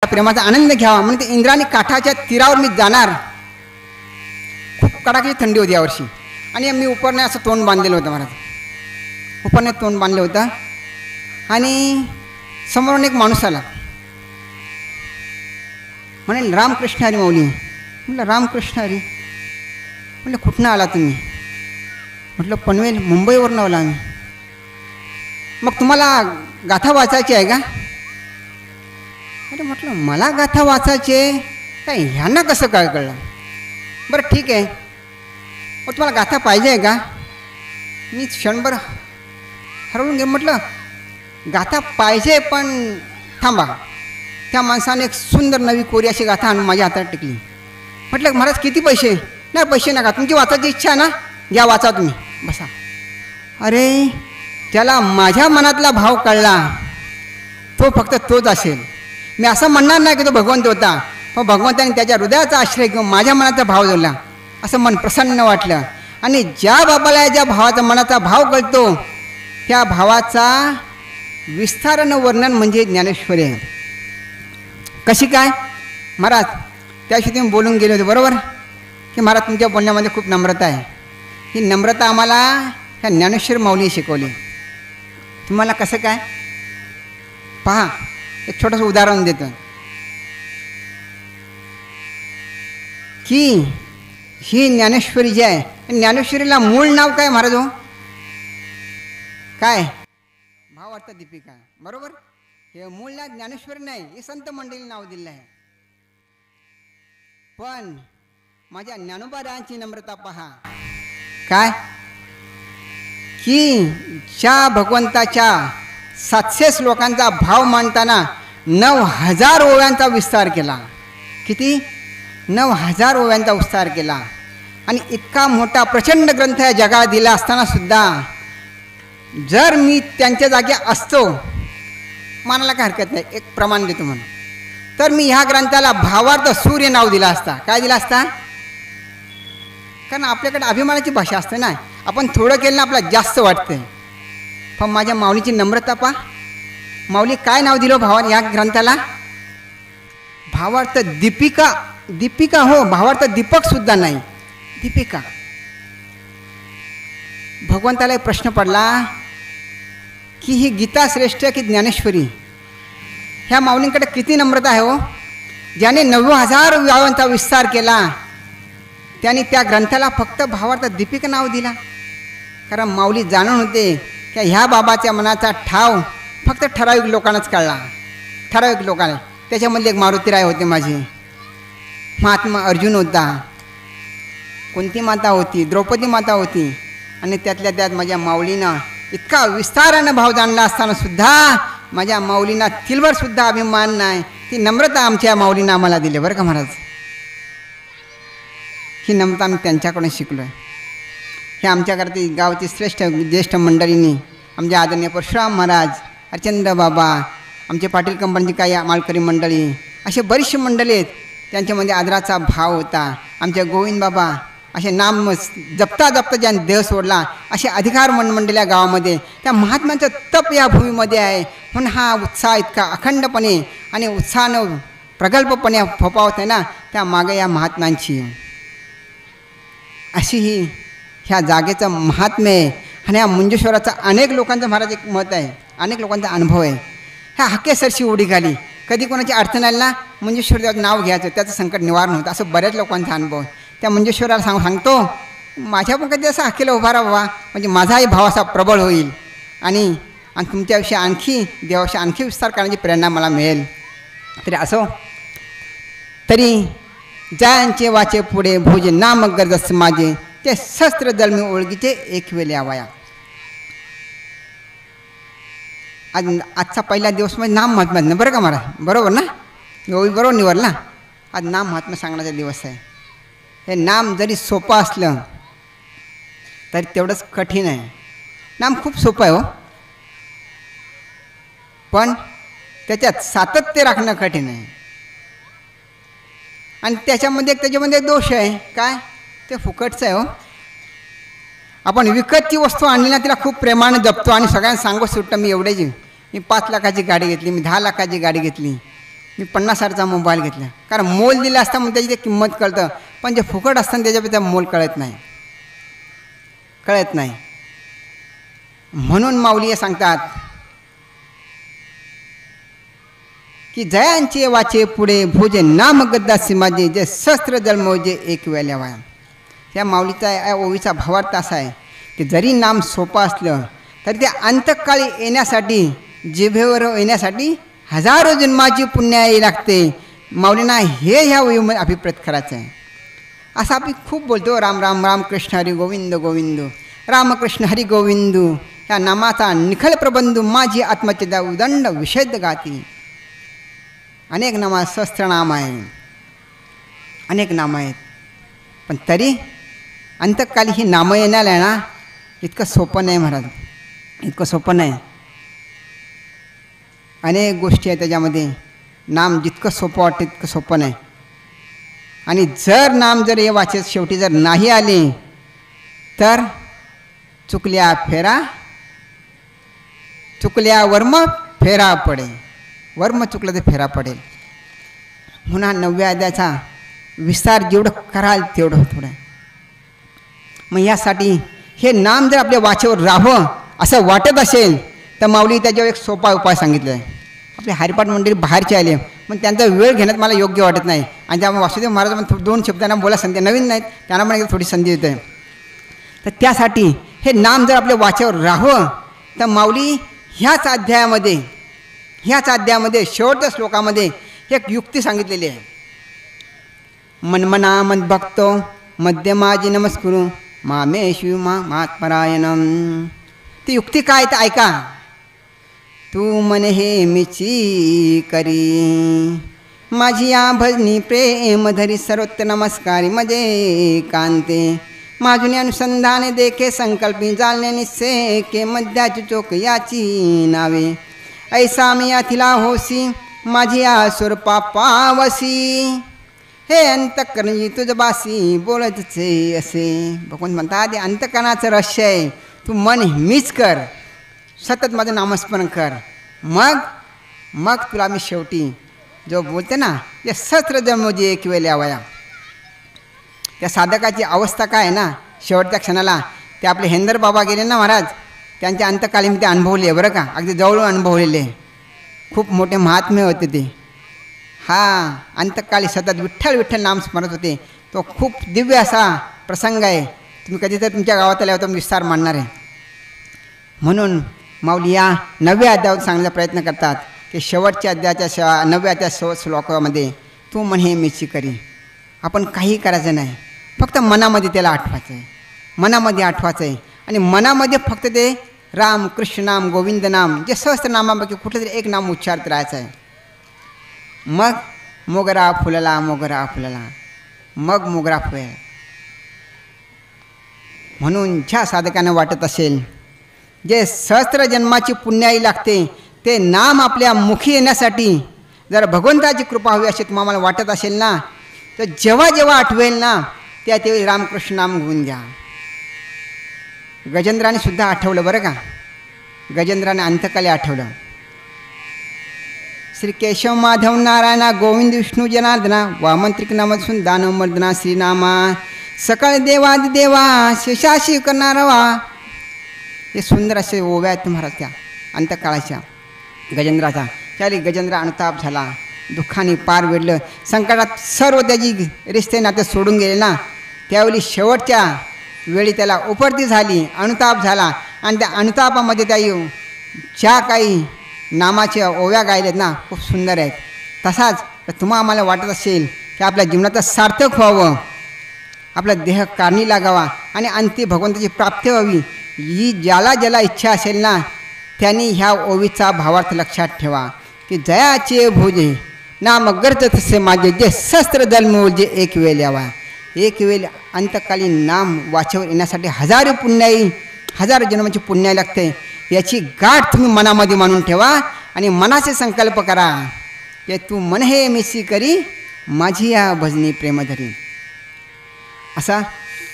प्रेमाचा आनंद घ्यावा म्हणून ते इंद्राणी काठाच्या तीरावर मी जाणार. खूप कडाक्याची थंडी होती यावर्षी आणि मी उपरने असं तोंड बांधलेलं होतं महाराज. उपरने तोंड बांधलं होतं आणि समोरून एक माणूस आला. म्हणे रामकृष्ण हरी माऊली. म्हटलं रामकृष्ण हरी. म्हटलं कुठनं आला तुम्ही. म्हटलं पनवेल मुंबईवरून आला आम्ही. मग तुम्हाला गाथा वाचायची आहे का. अरे म्हटलं मला गाथा वाचायचे काय ह्यांना कसं काय कळलं. बरं ठीक आहे मग तुम्हाला गाथा पाहिजे आहे का. मी क्षणभर हरवून घे. म्हटलं गाथा पाहिजे पण थांबा. त्या माणसाने एक सुंदर नवी कोरी अशी गाथा आणून माझ्या हातात टिकली. म्हटलं महाराज किती पैसे. नाही पैसे नका तुमची वाचायची इच्छा ना घ्या वाचा तुम्ही बसा. अरे त्याला माझ्या मनातला भाव कळला तो फक्त तोच असेल. मी असं म्हणणार नाही की तो भगवंत होता पण भगवंताने त्याच्या हृदयाचा आश्रय घेऊन माझ्या मनाचा भाव जोडला. असं मन प्रसन्न वाटलं. आणि ज्या बाबाला ज्या भावाचा मनाचा भाव कळतो त्या भावाचा विस्तारानं वर्णन म्हणजे ज्ञानेश्वरी आहे. कशी काय महाराज त्याशी तुम्ही बोलून गेले होते बरोबर की महाराज तुमच्या बोलण्यामध्ये खूप नम्रता आहे. ही नम्रता आम्हाला ह्या ज्ञानेश्वर माऊली शिकवली. तुम्हाला कसं काय पहा एक छोटंसं उदाहरण देतो की ही ज्ञानेश्वरी जी आहे ज्ञानेश्वरीला मूळ नाव काय महाराज हो काय भावार्थ दीपिका बरोबर. हे मूळ नाव ज्ञानेश्वरी नाही हे संत मंडळी नाव दिलं आहे. पण माझ्या ज्ञानोबारायांची नम्रता पहा काय की ज्या भगवंताच्या 700 श्लोकांचा भाव मांडताना 9000 ओव्यांचा विस्तार केला. किती 9000 ओव्यांचा विस्तार केला. आणि इतका मोठा प्रचंड ग्रंथ या जगाला दिला असताना सुद्धा जर मी त्यांच्या जागी असतो मानायला काय हरकत नाही एक प्रमाण देतो म्हणून तर मी ह्या ग्रंथाला भावार्थ सूर्य नाव दिला असता. काय दिला असता कारण आपल्याकडे अभिमानाची भाषा असते ना. आपण थोडं केलं ना आपल्याला जास्त वाटतं. पण माझ्या माऊलीची नम्रता पहा. माऊली काय नाव दिलं भावाने या ग्रंथाला भावार्थ दीपिका. दीपिका हो भावार्थ दीपक सुद्धा नाही दीपिका. भगवंताला एक प्रश्न पडला की ही गीता श्रेष्ठ की ज्ञानेश्वरी. ह्या माऊलींकडे किती नम्रता आहे हो. ज्याने 90,000 व्यावांचा विस्तार केला त्याने त्या ग्रंथाला फक्त भावार्थ दीपिका नाव दिला. कारण माऊली जाणून होते की ह्या बाबाच्या मनाचा ठाव फक्त ठराविक लोकांनाच कळला. ठराविक लोकांना. त्याच्यामधले एक मारुतीराय होते माझे. महात्मा अर्जुन होता. कुंती माता होती. द्रौपदी माता होती. आणि त्यातल्या त्यात माझ्या माऊलीनं इतका विस्तारानं भाव जाणला असताना सुद्धा माझ्या माऊलींना तिलवर सुद्धा अभिमान नाही. ती नम्रता आमच्या माऊलीनं आम्हाला दिली बरं का महाराज. ही नम्रता आम्ही त्यांच्याकडून शिकलो आहे. हे आमच्याकडे गावची श्रेष्ठ ज्येष्ठ मंडळींनी आमचे आदरणीय परशुराम महाराज अर्चंद्र बाबा आमचे पाटील कंपनीची काही माळकरी मंडळी असे बरीचशी मंडळी आहेत. त्यांच्यामध्ये आदराचा भाव होता. आमचे गोविंद बाबा असे नाम जपता जपता ज्यांनी देह सोडला असे अधिकार मंडळी गावामध्ये त्या महात्म्यांचं तप या भूमीमध्ये आहे. म्हणून हा उत्साह इतका अखंडपणे आणि उत्साहानं प्रगल्भपणे फोपावत आहे ना त्या मागे या महात्म्यांची अशी ही ह्या जागेचं महात्म्य आहे. आणि ह्या मुंजेश्वराचं अनेक लोकांचं महाराज एक मत आहे. अनेक लोकांचा अनुभव आहे. ह्या हक्केसरशी उडी घाली. कधी कोणाची अडचण आली ना मुंजेश्वर त्याचं नाव घ्यायचं त्याचं संकट निवारण होतं. असं बऱ्याच लोकांचा अनुभव आहे. त्या मुंजेश्वराला सांगतो माझ्या पण कधी असं हक्केला उभा राहा बाबा म्हणजे माझाही भाव असा प्रबळ होईल आणि तुमच्याविषयी आणखी देवाविषयी आणखी विस्तार करण्याची प्रेरणा मला मिळेल. तरी असो तरी जायांचे वाचे पुढे भोज नाम गरजस माझे ते शस्त्र जलमी ओळखीचे एक वेळ यावया. आजचा पहिला दिवस म्हणजे नाम महात्म्यानं बरं का मला बरोबर ना बरोबर निवडला. आज नाम महात्म्य सांगण्याचा दिवस आहे. हे नाम जरी सोपं असलं तरी तेवढंच कठीण आहे. नाम खूप सोपं आहे हो पण त्याच्यात सातत्य राखणं कठीण आहे. आणि त्याच्यामध्ये दोष आहे काय ते फुकटचं आहे हो. आपण विकतची वस्तू आणली ना तिला खूप प्रेमाने जपतो आणि सगळ्यांना सांगू सुटतं मी एवढेच मी 5 लाखाची गाडी घेतली मी 10 लाखाची गाडी घेतली मी 50,000चा मोबाईल घेतला, कारण मोल दिला असता मग त्याची ते किंमत कळतं, पण जे फुकट असतं त्याच्याबद्दल मोल कळत नाही. म्हणून माऊली सांगतात की जयांचे वाचे पुढे भोजे नाम गद्दासी माझे जे सहस्त्र जन्मोजे एक वेळेला वाया. या माऊलीचा या ओवीचा भावार्थ असा आहे की जरी नाम सोपं असलं तरी ते अंतकाळी येण्यासाठी, जिभेवर येण्यासाठी हजारो जन्माची पुण्याई लागते. माऊलींना हे ह्या ओवीमध्ये अभिप्रेत करायचं आहे. असं आपण खूप बोलतो, राम राम राम कृष्ण हरी गोविंद गोविंद, रामकृष्ण हरी गोविंद. ह्या नामाचा निखळ प्रबंध माझी आत्मचेता उदंड विषेद गाती. अनेक नामा, सहस्त्रनाम आहे, अनेक नामं आहेत, पण तरी अंतकाली ही नामं येण्याला ना इतकं सोपं नाही महाराज, इतकं सोपं नाही. अनेक गोष्टी आहेत त्याच्यामध्ये. नाम जितकं सोपं वाटतं तितकं सोपं नाही. आणि जर नाम जर हे वाचेत शेवटी जर नाही आले तर चुकल्या वर्म फेरा पडे. वर्म चुकलं तर फेरा पडेल. म्हणून 9व्या अध्यायाचा विस्तार जेवढं कराल तेवढं थोडं. मग यासाठी हे नाम जर आपल्या वाचेवर राहावं असं वाटत असेल तर माऊली त्याच्यावर एक सोपा उपाय सांगितला आहे. आपले हरिपाठ मंडळी बाहेरचे आले, पण त्यांचा वेळ घेण्यात मला योग्य वाटत नाही, आणि त्यामुळे वासुदेव महाराज पण 2 शब्दांना बोला संधी, नवीन नाहीत त्यांना पण थोडी संधी देते. तर त्यासाठी हे नाम जर आपल्या वाचेवर राहावं तर माऊली ह्याच अध्यायामध्ये शेवटच्या श्लोकामध्ये एक युक्ती सांगितलेली आहे. मनमना मद्भक्तो मध्यमाजी नमस्कुरु मामेशु मात्परायणम. ती युक्ती काय तर ऐका. तू मन हे मिची करी माझी या भजनी प्रेम धरी सर्वत्र नमस्कारी मजे कांते माझुनी अनुसंधाने देखे संकल्पी जालने निस्से के मध्याची चोक याची नावे ऐसा मी याथिला होसी माझी या स्वरूपा पावसी हे अंतकरणी तुझ बासी बोलतचे असे. भगवंत म्हणतात हे अंतकरणाचं रहस्य आहे. तू मन मीच कर, सतत माझं नामस्मरण कर, मग तुला मी शेवटी जो बोलते ना या सहस्त्र जन्मोजी एक वेळ यावया. त्या साधकाची अवस्था काय आहे ना शेवटच्या क्षणाला, ते आपले हेंदर बाबा गेले ना महाराज, त्यांच्या अंतकाली मी ते अनुभवले बरं का, अगदी जवळून अनुभवलेले. खूप मोठे महात्मे होते ते. अंतकाली सतत विठ्ठल विठ्ठल नाम स्मरत होते. तो खूप दिव्य असा प्रसंग आहे. तुम्ही कधीतरी तुमच्या गावात आल्यावर तुम्ही विस्तार मांडणार आहे. म्हणून माऊली या 9व्या अध्यायात सांगण्याचा प्रयत्न करतात की शेवटच्या अध्यायाच्या 9व्या अध्याय श्लोकामध्ये तू मन हे मीची करी. आपण काही करायचं नाही, फक्त मनामध्ये त्याला आठवायचं आहे, मनामध्ये आठवायचं आहे. आणि मनामध्ये फक्त ते राम कृष्ण नाम गोविंद नाम जे सहस्त्रनामापैकी कुठलं तरी एक नाम उच्चारत राहायचं आहे. मग मोगरा फुलला मोगरा फुलला, मग मोगरा फुलेल. म्हणून ज्या साधकांना वाटत असेल जे सहस्त्र जन्माची पुण्याई लागते ते नाम आपल्या मुखी येण्यासाठी जर भगवंताची कृपा हवी अशी तुम्हाला वाटत असेल ना, तर जेव्हा जेव्हा आठवेल ना त्या तेव्हा रामकृष्ण नाम घेऊन घ्या. गजेंद्राने सुद्धा आठवलं बरं का, गजेंद्राने अंतकाली आठवलं. श्री केशव माधव नारायणा गोविंद विष्णू जनार्दना वामंत्रिक नामसून दानव मर्दना श्रीनामा सकाळ देवादिदेवा शेषाशी करणारवा. हे सुंदर असे ओव्या आहेत महाराज त्या अंतकाळाच्या गजेंद्राचा. त्यावेळी गजेंद्र अनुताप झाला, दुःखाने पार वेढलं, संकटात सर्व त्याची रिश्ते नाते सोडून गेले ना. त्यावेळी शेवटच्या वेळी त्याला उपरती झाली, अनुताप झाला, आणि त्या अनुतापामध्ये त्या ज्या काही नामाच्या ओव्या गायल्यात ना खूप सुंदर आहेत. तसाच तर तुम्हा आम्हाला वाटत असेल की आपल्या जीवनाचं सार्थक व्हावं, आपला देह कारणी लागावा आणि अंती भगवंताची प्राप्ती व्हावी, ही ज्याला ज्याला इच्छा असेल ना त्यांनी ह्या ओवीचा भावार्थ लक्षात ठेवा की जयाचे भोजे नाम गर्ज तसे माझे जे सहस्त्र जन्म जे एक वेळ यावा. एक वेळ अंतकालीन नाम वाचेवर येण्यासाठी हजारो पुण्याई, हजारो जन्माची पुण्याई लागते. याची गाठ तुम्ही मनामध्ये मानून ठेवा आणि मनाचे संकल्प करा की तू मन हे मिसी करी माझी या भजनी प्रेमधरी. असा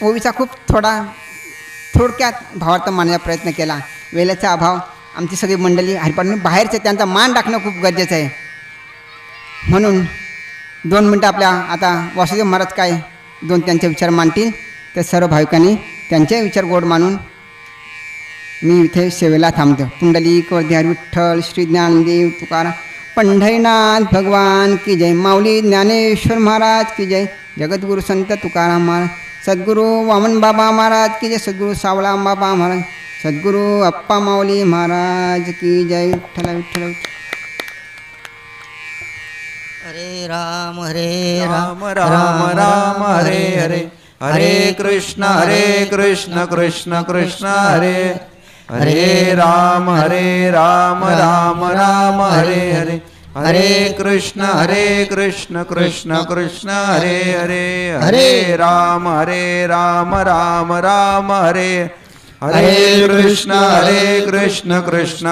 ओवीचा खूप थोडक्यात भावार्थ मांडण्याचा प्रयत्न केला. वेळेचा अभाव, आमची सगळी मंडळी हरिपाठ बाहेरचे त्यांचा मान राखणं खूप गरजेचं आहे. म्हणून 2 मिनटं आपल्या आता वासुदेव महाराज काय 2 त्यांचे विचार मांडतील. तर सर्व भाविकांनी त्यांचे विचार गोड मानून मी इथे सेवेला थांबतो. पुंडलिक हरी विठ्ठल श्री ज्ञानदेव तुकाराम पंढरीनाथ भगवान की जय. माऊली ज्ञानेश्वर महाराज की जय. जगद्गुरु संत तुकाराम महाराज. सद्गुरू वामन बाबा महाराज की जय. सद्गुरू सावळा बाबा महाराज. सद्गुरू अप्पा माऊली महाराज की जय. विठ्ठल विठ्ठल. हरे राम राम राम हरे हरे. हरे कृष्ण कृष्ण कृष्ण हरे हरे. राम राम राम हरे हरे. हरे कृष्ण कृष्ण कृष्ण हरे हरे. हरे राम राम राम हरे. हरे कृष्ण कृष्ण कृष्ण